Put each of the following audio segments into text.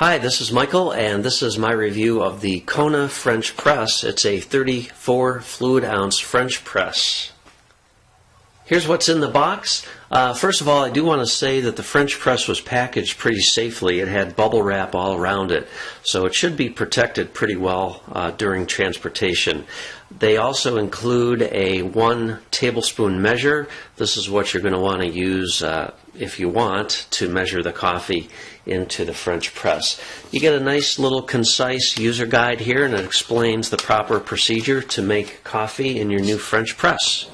Hi, this is Michael, and this is my review of the KONA French press. It's a 34 fluid ounce French press. Here's what's in the box. First of all, I do want to say that the French press was packaged pretty safely. It had bubble wrap all around it, so it should be protected pretty well during transportation. They also include a 1 tablespoon measure. This is what you're going to want to use if you want to measure the coffee into the French press. You get a nice little concise user guide here, and it explains the proper procedure to make coffee in your new French press.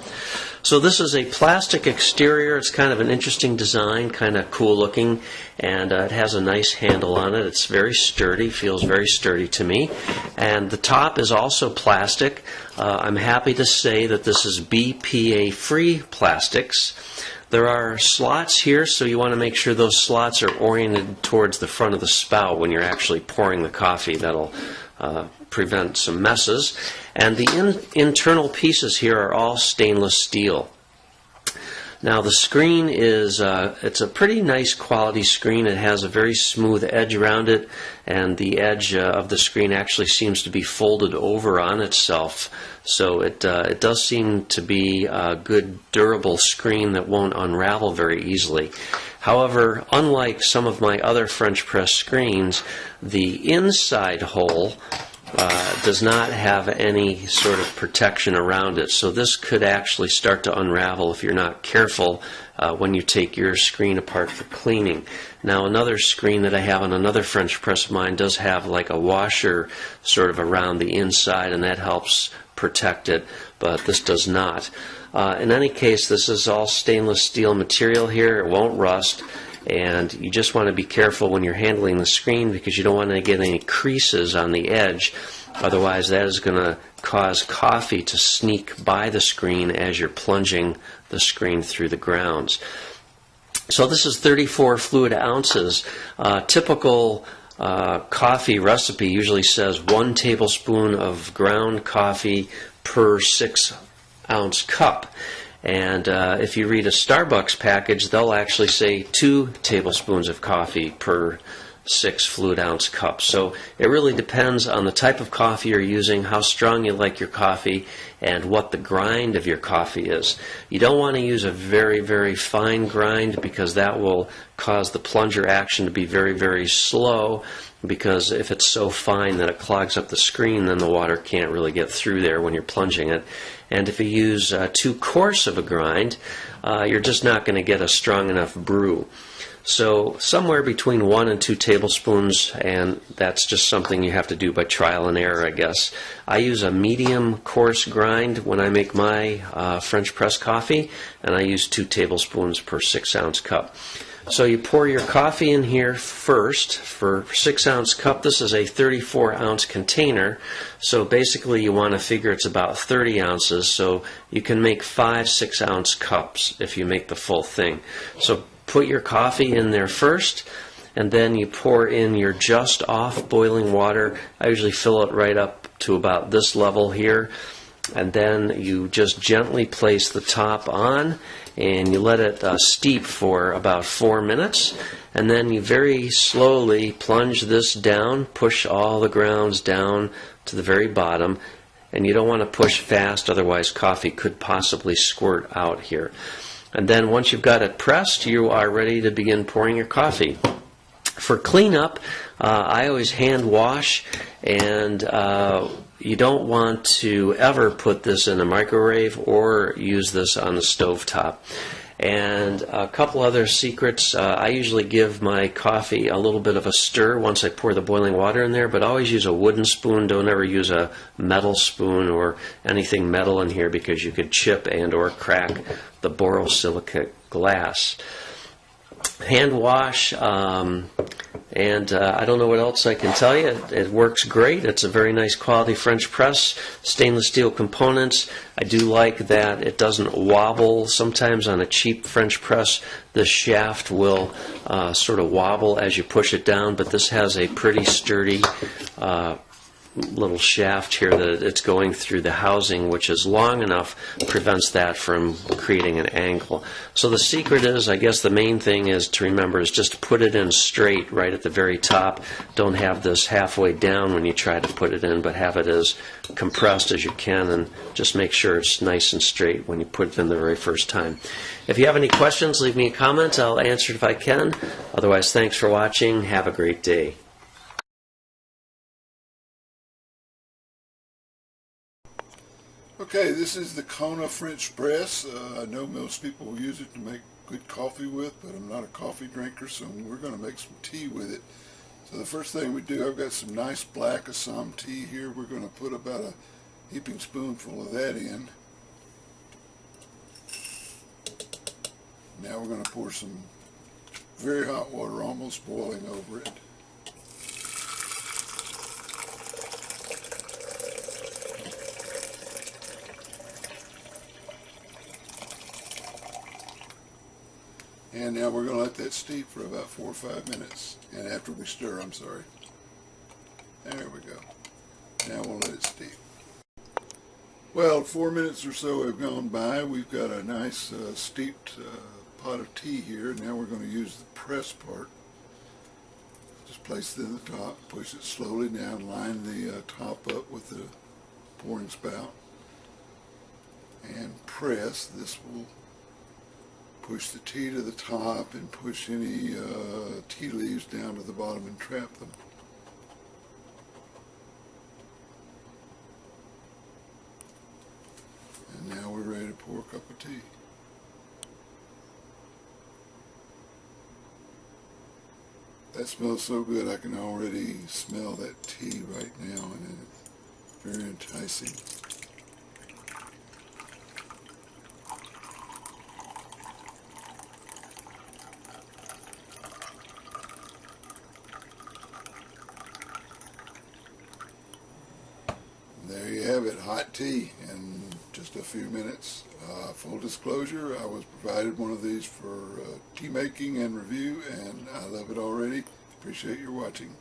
So this is a plastic exterior. It's kind of an interesting design, kind of cool looking, and it has a nice handle on it. It's very sturdy, feels very sturdy to me. And the top is also plastic. I'm happy to say that this is BPA-free plastics. There are slots here, so you want to make sure those slots are oriented towards the front of the spout when you're actually pouring the coffee. That'll prevent some messes. And the internal pieces here are all stainless steel. Now the screen is, it's a pretty nice quality screen. It has a very smooth edge around it, and the edge of the screen actually seems to be folded over on itself. So it does seem to be a good durable screen that won't unravel very easily. However, unlike some of my other French press screens, the inside hole does not have any sort of protection around it, so this could actually start to unravel if you're not careful when you take your screen apart for cleaning. Now another screen that I have on another French press of mine does have like a washer sort of around the inside, and that helps protect it, but this does not. In any case, this is all stainless steel material here. It won't rust. And you just want to be careful when you're handling the screen, because you don't want to get any creases on the edge. Otherwise, that is going to cause coffee to sneak by the screen as you're plunging the screen through the grounds. So this is 34 fluid ounces. Typical coffee recipe usually says 1 tablespoon of ground coffee per 6-ounce cup. And if you read a Starbucks package, they'll actually say 2 tablespoons of coffee per 6 fluid ounce cups. So it really depends on the type of coffee you're using, how strong you like your coffee, and what the grind of your coffee is. You don't want to use a very, very fine grind, because that will cause the plunger action to be very, very slow, because if it's so fine that it clogs up the screen, then the water can't really get through there when you're plunging it. And if you use too coarse of a grind, you're just not going to get a strong enough brew. So somewhere between 1 and 2 tablespoons, and that's just something you have to do by trial and error, I guess. I use a medium coarse grind when I make my French press coffee, and I use 2 tablespoons per 6-ounce cup. So you pour your coffee in here first for 6-ounce cup. This is a 34-ounce container, so basically you want to figure it's about 30 ounces, so you can make 5 6-ounce cups if you make the full thing. So put your coffee in there first, and then you pour in your just off boiling water. I usually fill it right up to about this level here, and then you just gently place the top on, and you let it steep for about 4 minutes, and then you very slowly plunge this down, push all the grounds down to the very bottom, and you don't want to push fast, otherwise coffee could possibly squirt out here. And then once you've got it pressed, you are ready to begin pouring your coffee. For cleanup, I always hand wash, and you don't want to ever put this in a microwave or use this on the stovetop. And a couple other secrets, I usually give my coffee a little bit of a stir once I pour the boiling water in there, but always use a wooden spoon. Don't ever use a metal spoon or anything metal in here, because you could chip and or crack the borosilicate glass. Hand wash, and I don't know what else I can tell you. It works great. It's a very nice quality French press, stainless steel components. I do like that it doesn't wobble. Sometimes on a cheap French press, the shaft will sort of wobble as you push it down, but this has a pretty sturdy little shaft here that it's going through the housing, which is long enough, prevents that from creating an angle. So the secret is, I guess the main thing is to remember is just to put it in straight right at the very top. Don't have this halfway down when you try to put it in, but have it as compressed as you can, and just make sure it's nice and straight when you put it in the very first time. If you have any questions, leave me a comment. I'll answer it if I can. Otherwise, thanks for watching. Have a great day. Okay, this is the KONA French press. I know most people will use it to make good coffee with, but I'm not a coffee drinker, so we're going to make some tea with it. So the first thing we do, I've got some nice black Assam tea here. We're going to put about a heaping spoonful of that in. Now we're going to pour some very hot water, almost boiling over it. And now we're going to let that steep for about 4 or 5 minutes. And after we stir, I'm sorry. There we go. Now we'll let it steep. Well, 4 minutes or so have gone by. We've got a nice steeped pot of tea here. Now we're going to use the press part. Just place it in the top, push it slowly down, line the top up with the pouring spout, and press. This will push the tea to the top and push any tea leaves down to the bottom and trap them. And now we're ready to pour a cup of tea. That smells so good, I can already smell that tea right now, and it's very enticing. There you have it, hot tea in just a few minutes. Full disclosure, I was provided one of these for tea making and review, and I love it already. Appreciate your watching.